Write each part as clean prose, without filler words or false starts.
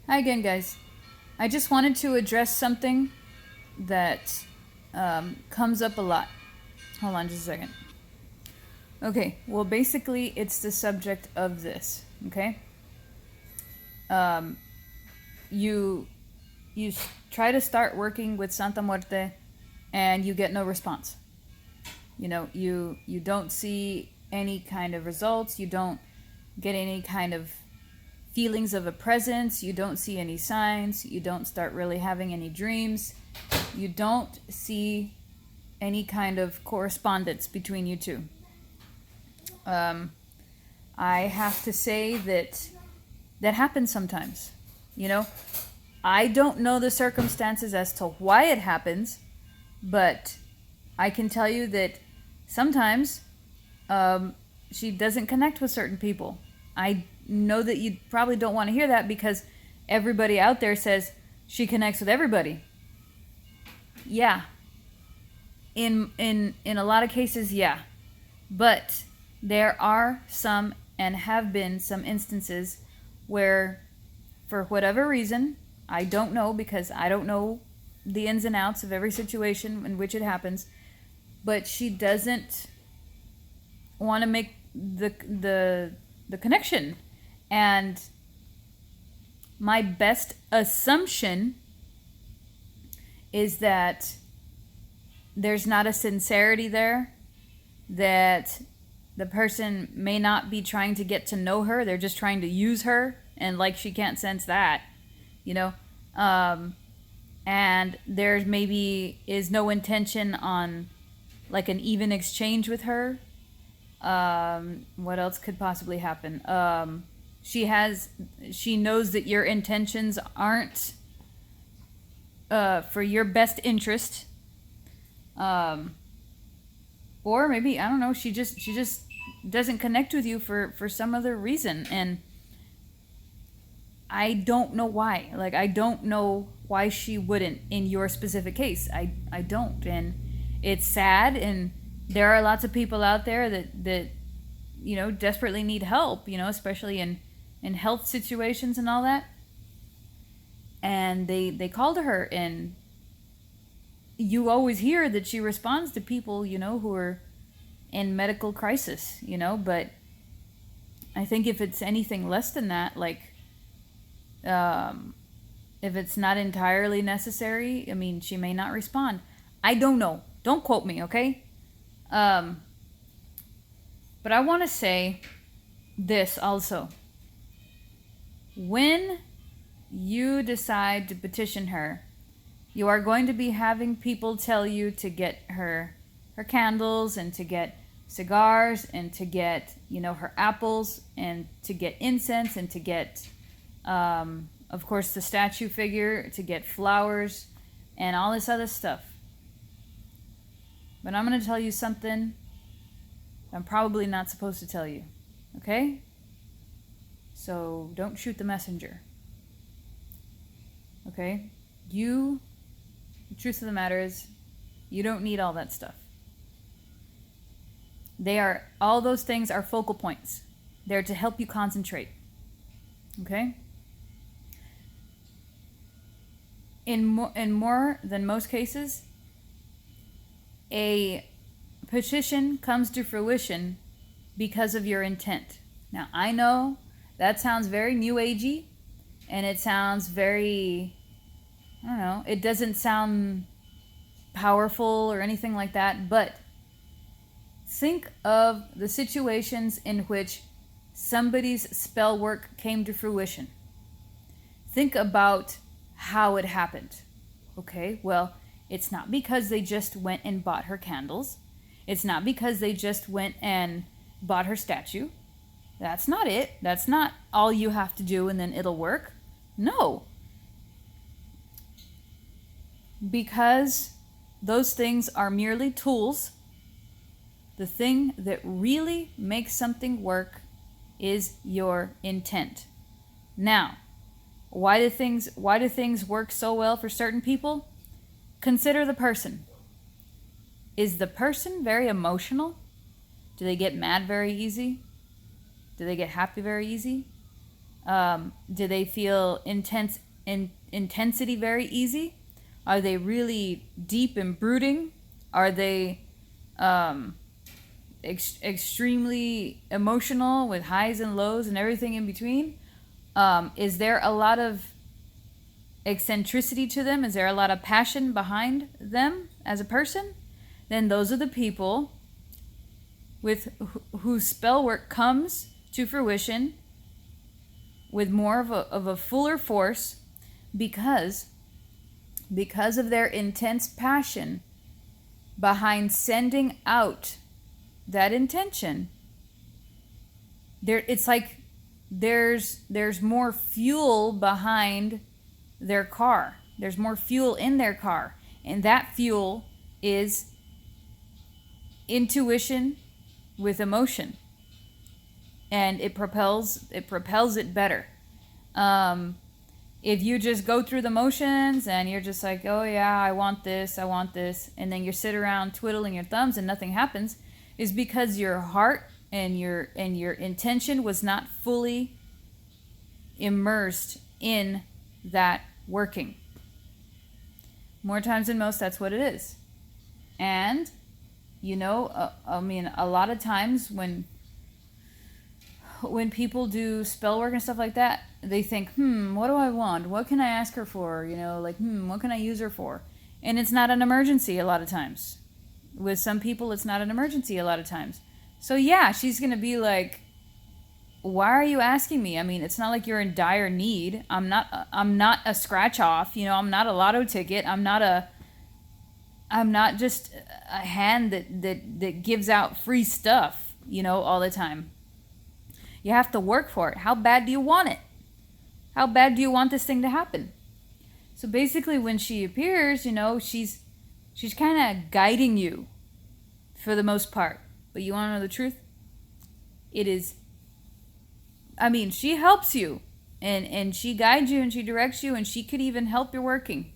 Hi again, guys. I just wanted to address something that comes up a lot. Hold on just a second. Okay, well, basically, it's the subject of this, okay? Um, you try to start working with Santa Muerte and you get no response. You don't see any kind of results, you don't get any kind of feelings of a presence, you don't see any signs, you don't start really having any dreams, you don't see any kind of correspondence between you two. I have to say that happens sometimes. You know, I don't know the circumstances as to why it happens, but I can tell you that sometimes she doesn't connect with certain people. I know that you probably don't want to hear that because everybody out there says she connects with everybody. Yeah. In a lot of cases, yeah. But there are some and have been some instances where for whatever reason, I don't know because I don't know the ins and outs of every situation in which it happens, but she doesn't want to make the connection. And my best assumption is that there's not a sincerity there, that the person may not be trying to get to know her, they're just trying to use her, and like she can't sense that, you know. And there maybe is no intention on like an even exchange with her. What else could possibly happen? She knows that your intentions aren't for your best interest. Or maybe, I don't know, she just doesn't connect with you for some other reason, and I don't know why. Like, I don't know why she wouldn't in your specific case. I don't, and it's sad, and there are lots of people out there that desperately need help, especially in health situations and all that. And they call to her, and you always hear that she responds to people, who are in medical crisis, but I think if it's anything less than that, like, if it's not entirely necessary, I mean, she may not respond. I don't know. Don't quote me, okay? But I want to say this also. When you decide to petition her, you are going to be having people tell you to get her candles and to get cigars and to get, her apples and to get incense and to get, of course, the statue figure, to get flowers and all this other stuff. But I'm going to tell you something I'm probably not supposed to tell you, okay? So don't shoot the messenger, okay? The truth of the matter is, you don't need all that stuff. All those things are focal points. They're to help you concentrate. Okay? In more than most cases, a petition comes to fruition because of your intent. Now, I know that sounds very new agey, and it sounds very, I don't know, it doesn't sound powerful or anything like that, but think of the situations in which somebody's spell work came to fruition. Think about how it happened. Okay, well, it's not because they just went and bought her candles. It's not because they just went and bought her statue. That's not it. That's not all you have to do and then it'll work. No. Because those things are merely tools. The thing that really makes something work is your intent. Now, why do things work so well for certain people? Consider the person. Is the person very emotional? Do they get mad very easy? Do they get happy very easy? Do they feel intensity very easy? Are they really deep and brooding? Are they extremely emotional with highs and lows and everything in between? Is there a lot of eccentricity to them? Is there a lot of passion behind them as a person? Then those are the people with whose spell work comes to fruition with more of a fuller force because of their intense passion behind sending out that intention. It's like there's more fuel behind their car. There's more fuel in their car, and that fuel is intuition with emotion, and it propels it better. If you just go through the motions and you're just like, oh yeah, I want this, and then you sit around twiddling your thumbs and nothing happens, is because your heart and your intention was not fully immersed in that working. More times than most, that's what it is. And a lot of times when people do spell work and stuff like that, they think, what do I want? What can I ask her for? What can I use her for? And it's not an emergency a lot of times. With some people, it's not an emergency a lot of times. So yeah, she's going to be like, why are you asking me? I mean, it's not like you're in dire need. I'm not a scratch off. I'm not a lotto ticket. I'm not just a hand that gives out free stuff, all the time. You have to work for it. How bad do you want it? How bad do you want this thing to happen? So basically when she appears, she's kind of guiding you for the most part. But you want to know the truth? She helps you and she guides you and she directs you and she could even help your working.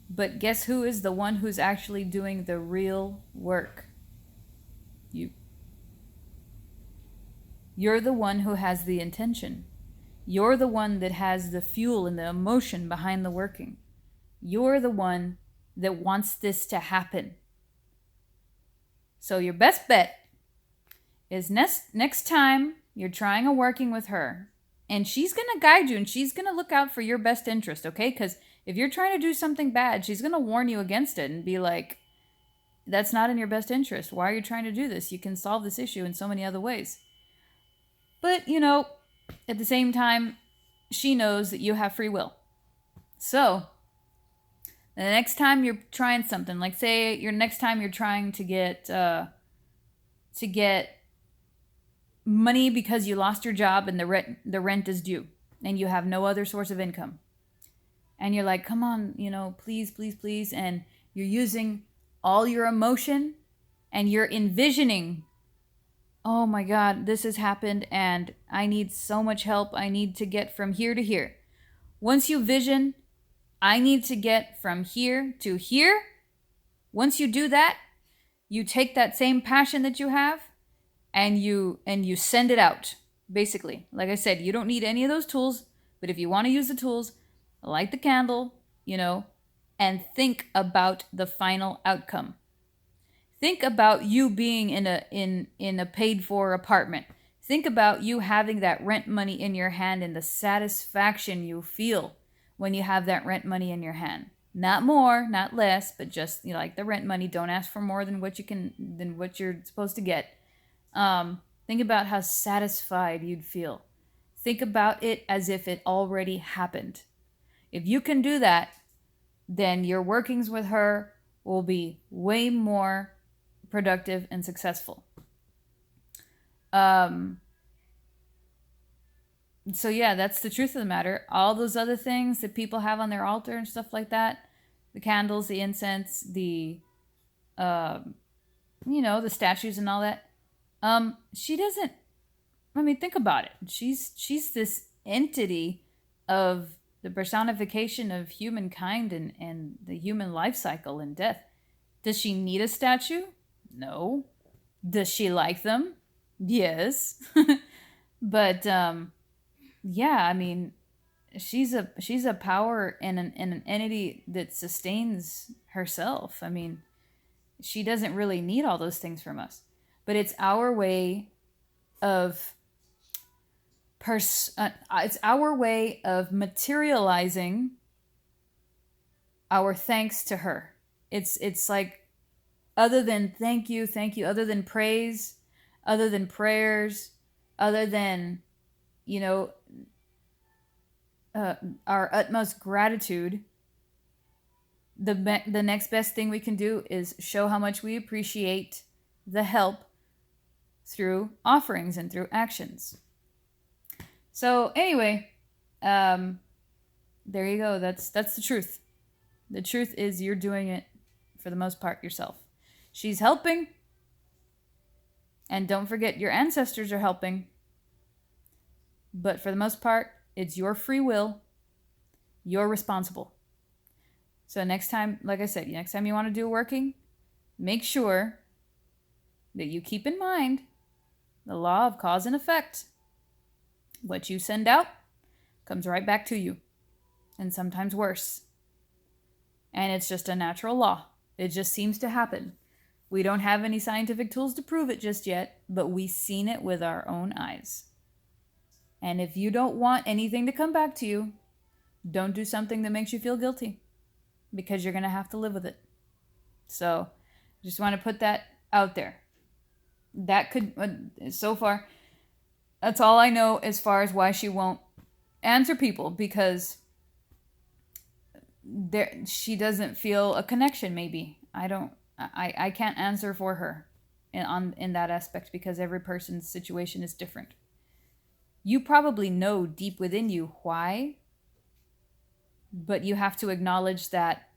But guess who is the one who's actually doing the real work? You. You're the one who has the intention. You're the one that has the fuel and the emotion behind the working. You're the one that wants this to happen. So your best bet is next time you're trying a working with her, and she's going to guide you and she's going to look out for your best interest, okay? Because if you're trying to do something bad, she's going to warn you against it and be like, that's not in your best interest. Why are you trying to do this? You can solve this issue in so many other ways. But, at the same time, she knows that you have free will. So, the next time you're trying something, like say next time you're trying to get money because you lost your job and the rent is due and you have no other source of income. And you're like, come on, please, please, please. And you're using all your emotion and you're envisioning, oh my God, this has happened and I need so much help. I need to get from here to here. Once you vision, I need to get from here to here. Once you do that, you take that same passion that you have and you send it out. Basically, like I said, you don't need any of those tools, but if you want to use the tools, light the candle, and think about the final outcome. Think about you being in a paid for apartment. Think about you having that rent money in your hand and the satisfaction you feel when you have that rent money in your hand. Not more, not less, but just like the rent money. Don't ask for more than what you're supposed to get. Think about how satisfied you'd feel. Think about it as if it already happened. If you can do that, then your workings with her will be way more productive and successful. So yeah, that's the truth of the matter. All those other things that people have on their altar and stuff like that, the candles, the incense, the the statues and all that, she doesn't, think about it. She's this entity of the personification of humankind and the human life cycle and death. Does she need a statue? No. Does she like them? Yes. But yeah, I mean, she's a power and an entity that sustains herself. I mean, she doesn't really need all those things from us. But it's our way of it's our way of materializing our thanks to her. It's like, other than thank you, other than praise, other than prayers, other than, you know, uh, our utmost gratitude, the next best thing we can do is show how much we appreciate the help through offerings and through actions. So anyway, um, there you go. That's the truth. The truth is you're doing it for the most part yourself. She's helping, and don't forget your ancestors are helping. But for the most part, it's your free will. You're responsible. So next time, like I said, next time you want to do working, make sure that you keep in mind the law of cause and effect. What you send out comes right back to you, and sometimes worse. And it's just a natural law. It just seems to happen. We don't have any scientific tools to prove it just yet, but we've seen it with our own eyes. And if you don't want anything to come back to you, don't do something that makes you feel guilty, because you're going to have to live with it. So, just want to put that out there. That could, so far, that's all I know as far as why she won't answer people, because she doesn't feel a connection. Maybe I can't answer for her in that aspect, because every person's situation is different. You probably know deep within you why, but you have to acknowledge that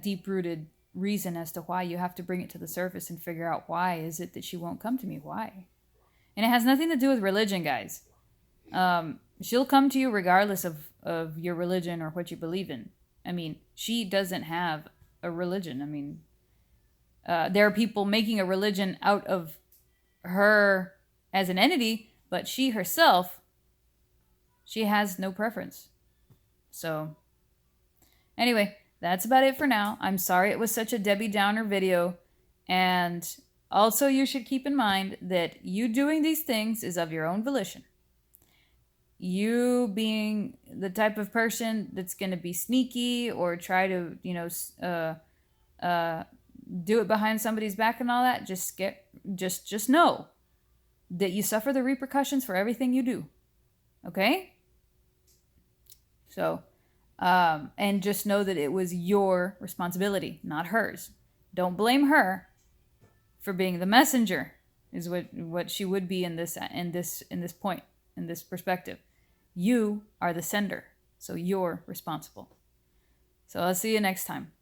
deep-rooted reason as to why. You have to bring it to the surface and figure out, why is it that she won't come to me? Why? And it has nothing to do with religion, guys. She'll come to you regardless of your religion or what you believe in. I mean, she doesn't have a religion. I mean, there are people making a religion out of her as an entity, but she herself, she has no preference. So, anyway, that's about it for now. I'm sorry it was such a Debbie Downer video. And also, you should keep in mind that you doing these things is of your own volition. You being the type of person that's going to be sneaky or try to, do it behind somebody's back and all that, just know that you suffer the repercussions for everything you do. Okay? So, and just know that it was your responsibility, not hers. Don't blame her for being the messenger, is what she would be in this point, in this perspective. You are the sender, so you're responsible. So I'll see you next time.